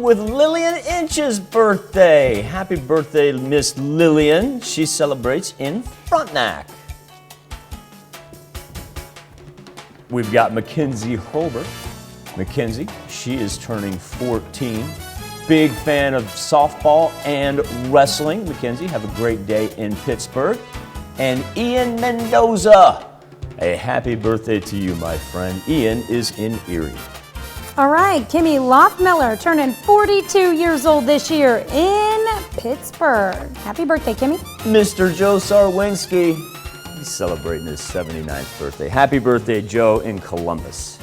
with Lillian Inch's birthday. Happy birthday, Miss Lillian. She celebrates in Frontenac. We've got Mackenzie Holbert. Mackenzie, she is turning 14. Big fan of softball and wrestling. Mackenzie, have a great day in Pittsburgh. And Ian Mendoza, a happy birthday to you, my friend. Ian is in Erie. All right, Kimmy Lothmiller turning 42 years old this year in Pittsburgh. Happy birthday, Kimmy. Mr. Joe Sarwinski, he's celebrating his 79th birthday. Happy birthday, Joe, in Columbus.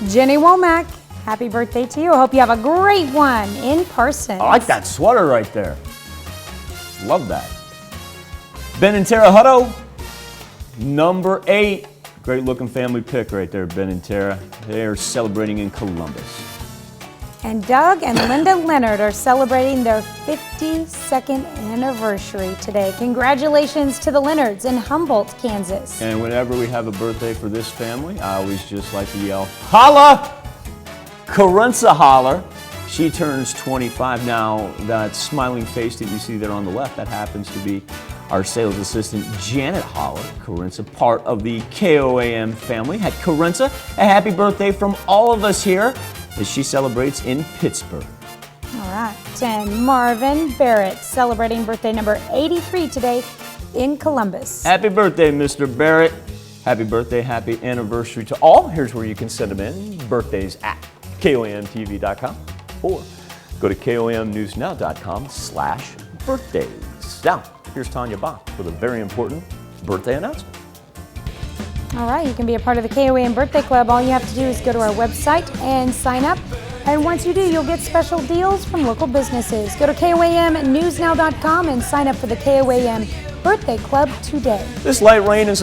Jenny Womack, happy birthday to you. I hope you have a great one in person. I like that sweater right there. Love that. Ben and Tara Hutto, number 8. Great looking family pic right there, Ben and Tara. They're celebrating in Columbus. And Doug and Linda Leonard are celebrating their 52nd anniversary today. Congratulations to the Leonards in Humboldt, Kansas. And whenever we have a birthday for this family, I always just like to yell, holla! Carenza Holler. She turns 25 now. That smiling face that you see there on the left, that happens to be our sales assistant, Janet Holler. Carenza, part of the KOAM family. Carenza, a happy birthday from all of us here as she celebrates in Pittsburgh. All right, and Marvin Barrett celebrating birthday number 83 today in Columbus. Happy birthday, Mr. Barrett. Happy birthday, happy anniversary to all. Here's where you can send them in. Birthdays at KOAMTV.com or go to KOAMNewsNow.com/birthdays. Now, here's Tanya Bach with a very important birthday announcement. All right, you can be a part of the KOAM Birthday Club. All you have to do is go to our website and sign up. And once you do, you'll get special deals from local businesses. Go to KOAMNewsNow.com and sign up for the KOAM Birthday Club today. This light rain is